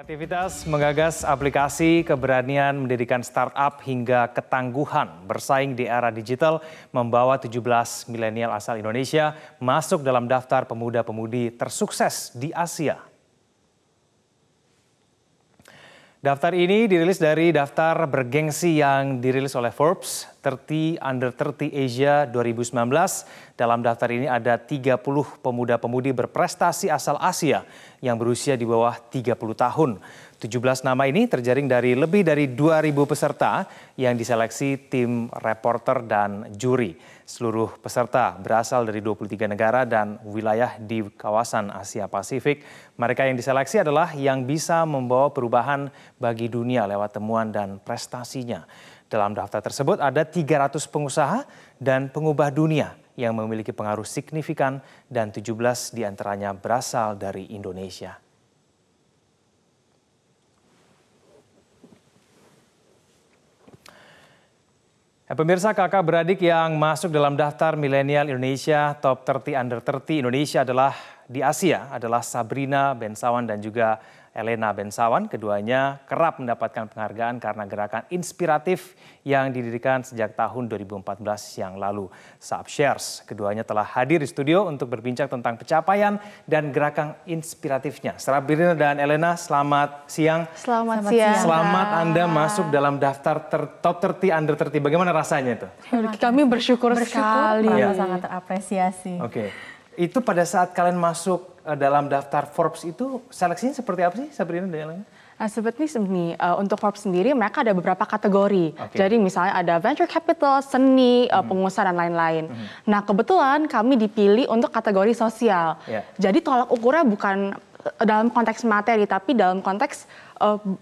Kreativitas menggagas aplikasi, keberanian mendirikan startup hingga ketangguhan bersaing di era digital membawa 17 milenial asal Indonesia masuk dalam daftar pemuda-pemudi tersukses di Asia. Daftar ini dirilis dari daftar bergengsi yang dirilis oleh Forbes 30 Under 30 Asia 2019. Dalam daftar ini ada 30 pemuda-pemudi berprestasi asal Asia yang berusia di bawah 30 tahun. 17 nama ini terjaring dari lebih dari 2.000 peserta yang diseleksi tim reporter dan juri. Seluruh peserta berasal dari 23 negara dan wilayah di kawasan Asia Pasifik. Mereka yang diseleksi adalah yang bisa membawa perubahan bagi dunia lewat temuan dan prestasinya. Dalam daftar tersebut ada 300 pengusaha dan pengubah dunia yang memiliki pengaruh signifikan dan 17 diantaranya berasal dari Indonesia. Pemirsa, kakak beradik yang masuk dalam daftar milenial Indonesia Top 30 Under 30 Indonesia adalah di Asia adalah Sabrina Bensawan dan juga Elena Bensawan. Keduanya kerap mendapatkan penghargaan karena gerakan inspiratif yang didirikan sejak tahun 2014 yang lalu. Saab Shares, keduanya telah hadir di studio untuk berbincang tentang pencapaian dan gerakan inspiratifnya. Sabrina dan Elena, selamat siang. Selamat siang. Selamat Anda masuk dalam daftar Top 30 Under 30. Bagaimana rasanya itu? Kami bersyukur sekali. Sangat terapresiasi. Oke. Itu pada saat kalian masuk dalam daftar Forbes itu seleksinya seperti apa sih, Sabrina dan Elena? Nah, seperti ini, untuk Forbes sendiri mereka ada beberapa kategori. Jadi misalnya ada venture capital, seni, pengusaha dan lain-lain. Nah, kebetulan kami dipilih untuk kategori sosial. Jadi tolak ukurnya bukan dalam konteks materi, tapi dalam konteks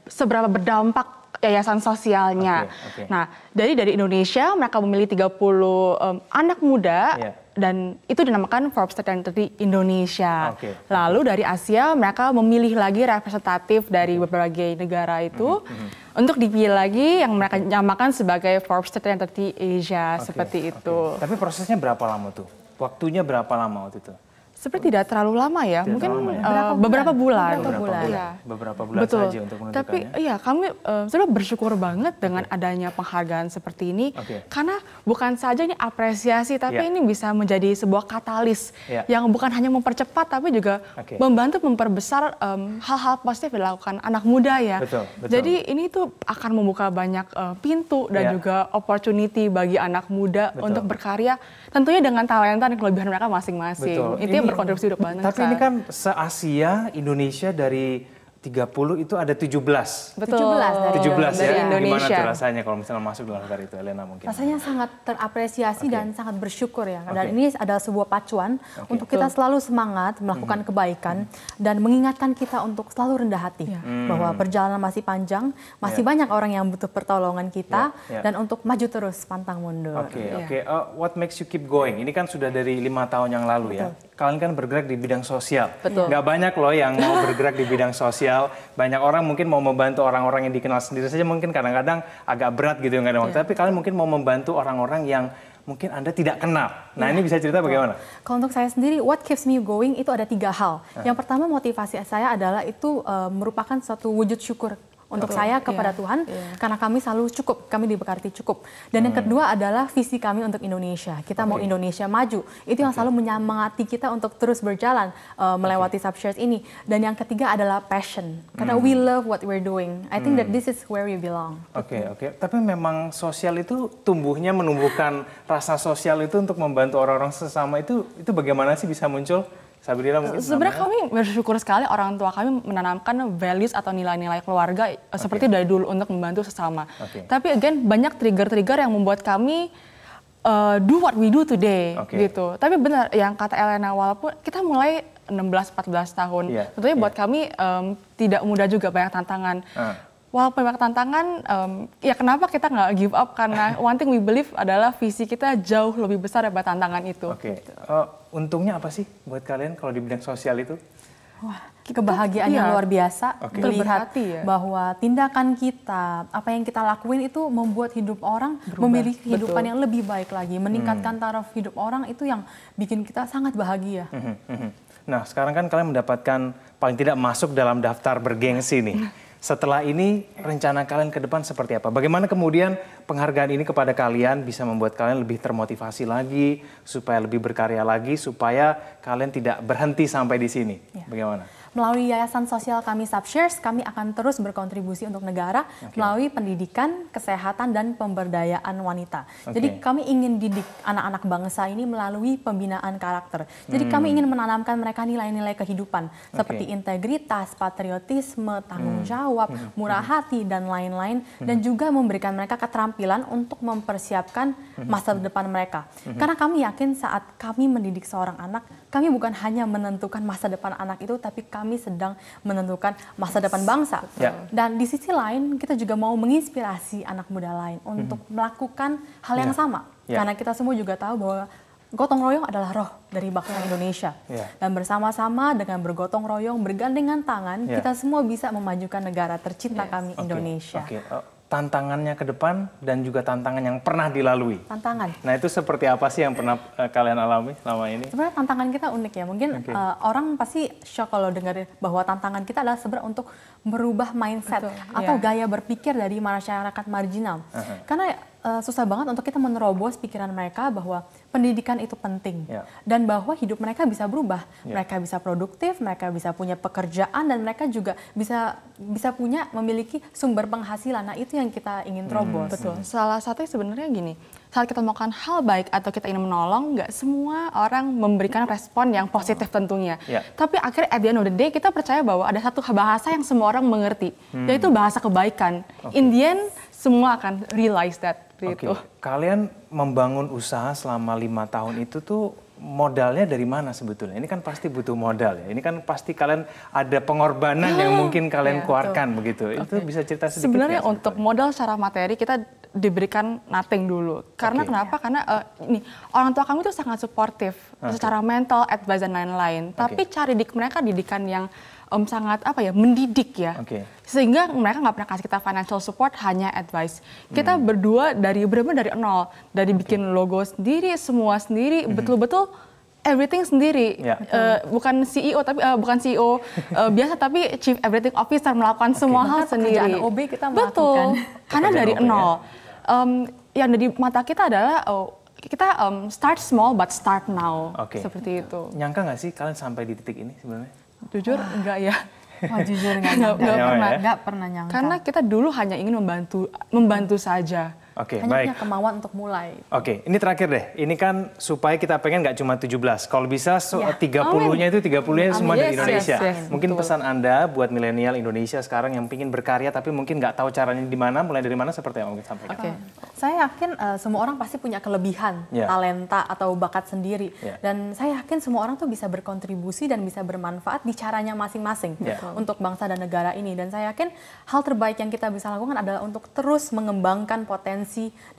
seberapa berdampak yayasan sosialnya. Nah, dari Indonesia mereka memilih 30 anak muda. Dan itu dinamakan Forbes 30 Indonesia. Lalu dari Asia mereka memilih lagi representatif dari berbagai negara itu untuk dipilih lagi yang mereka namakan sebagai Forbes 30 Asia seperti itu. Tapi prosesnya berapa lama tuh? Waktunya berapa lama waktu itu? Seperti tidak terlalu lama ya, mungkin beberapa bulan. Beberapa bulan Betul. saja untuk menentukannya. Tapi iya kami sudah bersyukur banget dengan adanya penghargaan seperti ini. Karena bukan saja ini apresiasi, tapi ini bisa menjadi sebuah katalis yang bukan hanya mempercepat, tapi juga membantu memperbesar hal-hal positif yang dilakukan anak muda ya. Betul. Jadi ini tuh akan membuka banyak pintu dan juga opportunity bagi anak muda untuk berkarya. Tentunya dengan talenta dan kelebihan mereka masing-masing. Itu yang berkontribusi untuk bangsa. Tapi ini kan se-Asia, Indonesia dari 30 itu ada 17. Betul. 17 dari ya. Indonesia. Gimana tuh rasanya kalau misalnya masuk dalam daftar itu, Elena mungkin? Rasanya sangat terapresiasi dan sangat bersyukur ya. Dan ini adalah sebuah pacuan untuk kita selalu semangat melakukan kebaikan dan mengingatkan kita untuk selalu rendah hati. Bahwa perjalanan masih panjang, masih banyak orang yang butuh pertolongan kita dan untuk maju terus pantang mundur. What makes you keep going? Ini kan sudah dari 5 tahun yang lalu ya. Kalian kan bergerak di bidang sosial. Nggak banyak loh yang mau bergerak di bidang sosial. Banyak orang mungkin mau membantu orang-orang yang dikenal sendiri saja mungkin kadang-kadang agak berat gitu nggak ada waktu. Tapi kalian mungkin mau membantu orang-orang yang mungkin Anda tidak kenal. Nah ini bisa cerita bagaimana? Kalau untuk saya sendiri, what keeps me going itu ada 3 hal. Yang pertama motivasi saya adalah itu merupakan suatu wujud syukur untuk saya kepada Tuhan, karena kami selalu cukup, kami diberkati cukup. Dan yang kedua adalah visi kami untuk Indonesia. Kita mau Indonesia maju. Itu yang selalu menyemangati kita untuk terus berjalan melewati Saab Shares ini. Dan yang ketiga adalah passion. Karena we love what we're doing. I think that this is where we belong. Tapi memang sosial itu menumbuhkan rasa sosial itu untuk membantu orang-orang sesama itu bagaimana sih bisa muncul? Sabrina mungkin. Sebenarnya kami bersyukur sekali orang tua kami menanamkan values atau nilai-nilai keluarga seperti dari dulu untuk membantu sesama. Tapi again banyak trigger-trigger yang membuat kami do what we do today gitu. Tapi benar yang kata Elena, walaupun kita mulai 16-14 tahun, tentunya buat kami tidak mudah juga, banyak tantangan. Walaupun banyak tantangan, ya kenapa kita nggak give up? Karena one thing we believe adalah visi kita jauh lebih besar daripada tantangan itu. Untungnya apa sih buat kalian kalau di bidang sosial itu? Wah, kebahagiaan yang luar biasa melihat bahwa tindakan kita, apa yang kita lakuin itu membuat hidup orang memiliki kehidupan yang lebih baik lagi, meningkatkan taraf hidup orang, itu yang bikin kita sangat bahagia. Nah, sekarang kan kalian mendapatkan paling tidak masuk dalam daftar bergengsi nih. Setelah ini, rencana kalian ke depan seperti apa? Bagaimana kemudian penghargaan ini kepada kalian bisa membuat kalian lebih termotivasi lagi, supaya lebih berkarya lagi, supaya kalian tidak berhenti sampai di sini? Bagaimana? Melalui Yayasan Sosial kami Subshares, kami akan terus berkontribusi untuk negara melalui pendidikan, kesehatan, dan pemberdayaan wanita. Jadi kami ingin didik anak-anak bangsa ini melalui pembinaan karakter. Jadi kami ingin menanamkan mereka nilai-nilai kehidupan seperti integritas, patriotisme, tanggung jawab, murah hati, dan lain-lain. Dan juga memberikan mereka keterampilan untuk mempersiapkan masa depan mereka. Karena kami yakin saat kami mendidik seorang anak, kami bukan hanya menentukan masa depan anak itu, tapi kami sedang menentukan masa depan bangsa. Dan di sisi lain, kita juga mau menginspirasi anak muda lain untuk melakukan hal yang sama. Karena kita semua juga tahu bahwa gotong royong adalah roh dari bangsa Indonesia. Dan bersama-sama dengan bergotong royong, bergandengan tangan, kita semua bisa memajukan negara tercinta kami, Indonesia. Tantangannya ke depan dan juga tantangan yang pernah dilalui. Tantangan. Nah, itu seperti apa sih yang pernah kalian alami selama ini? Sebenarnya tantangan kita unik ya. Mungkin orang pasti shock kalau dengar bahwa tantangan kita adalah sebenarnya untuk merubah mindset atau gaya berpikir dari masyarakat marginal. Karena susah banget untuk kita menerobos pikiran mereka bahwa pendidikan itu penting dan bahwa hidup mereka bisa berubah, mereka bisa produktif, mereka bisa punya pekerjaan, dan mereka juga bisa memiliki sumber penghasilan. Nah, itu yang kita ingin terobos. Betul. Salah satunya sebenarnya gini, saat kita melakukan hal baik atau kita ingin menolong, nggak semua orang memberikan respon yang positif tentunya. Tapi akhirnya at the end of the day kita percaya bahwa ada satu bahasa yang semua orang mengerti, yaitu bahasa kebaikan. In the end, semua akan realize that. Kalian membangun usaha selama 5 tahun itu tuh modalnya dari mana sebetulnya? Ini kan pasti butuh modal ya. Ini kan pasti kalian ada pengorbanan yang mungkin kalian keluarkan begitu. Itu bisa cerita sedikit? Sebenarnya untuk modal secara materi kita diberikan nothing dulu. Karena kenapa? Karena ini orang tua kami itu sangat suportif secara mental, advice, dan lain-lain. Tapi cari mereka didikan yang sangat mendidik ya. Sehingga mereka nggak pernah kasih kita financial support, hanya advice. Kita berdua benar-benar dari nol, dari bikin logo sendiri, semua sendiri, betul-betul everything sendiri. Bukan CEO tapi bukan CEO biasa, tapi Chief Everything Officer melakukan semua hal sendiri. OB kita melakukan. Betul. Karena dari nol. Yang dari mata kita adalah kita start small but start now. Seperti itu. Nyangka nggak sih kalian sampai di titik ini sebenarnya? Jujur enggak ya. Wah, jujur nggak pernah nyangka. Karena kita dulu hanya ingin membantu saja. Hanya punya kemauan untuk mulai. Ini terakhir deh. Ini kan supaya kita pengen nggak cuma 17. Kalau bisa 30-nya itu 30-nya semua dari Indonesia. Mungkin pesan Anda buat milenial Indonesia sekarang yang ingin berkarya tapi mungkin nggak tahu caranya di mana, mulai dari mana, seperti yang mungkin sampaikan. Saya yakin semua orang pasti punya kelebihan, talenta atau bakat sendiri. Dan saya yakin semua orang tuh bisa berkontribusi dan bisa bermanfaat di caranya masing-masing untuk bangsa dan negara ini. Dan saya yakin hal terbaik yang kita bisa lakukan adalah untuk terus mengembangkan potensi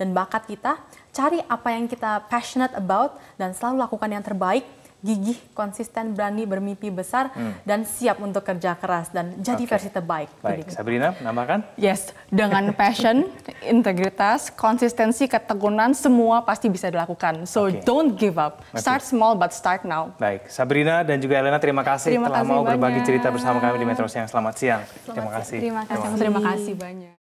dan bakat kita, cari apa yang kita passionate about, dan selalu lakukan yang terbaik, gigih, konsisten, berani, bermimpi besar, dan siap untuk kerja keras, dan jadi versi terbaik. Baik, Sabrina, menambahkan? Yes, dengan passion, integritas, konsistensi, ketekunan, semua pasti bisa dilakukan. So don't give up. Start small but start now. Baik, Sabrina dan juga Elena, terima kasih telah mau berbagi cerita bersama kami di Metro Siang. Selamat siang. Terima kasih. Terima kasih banyak.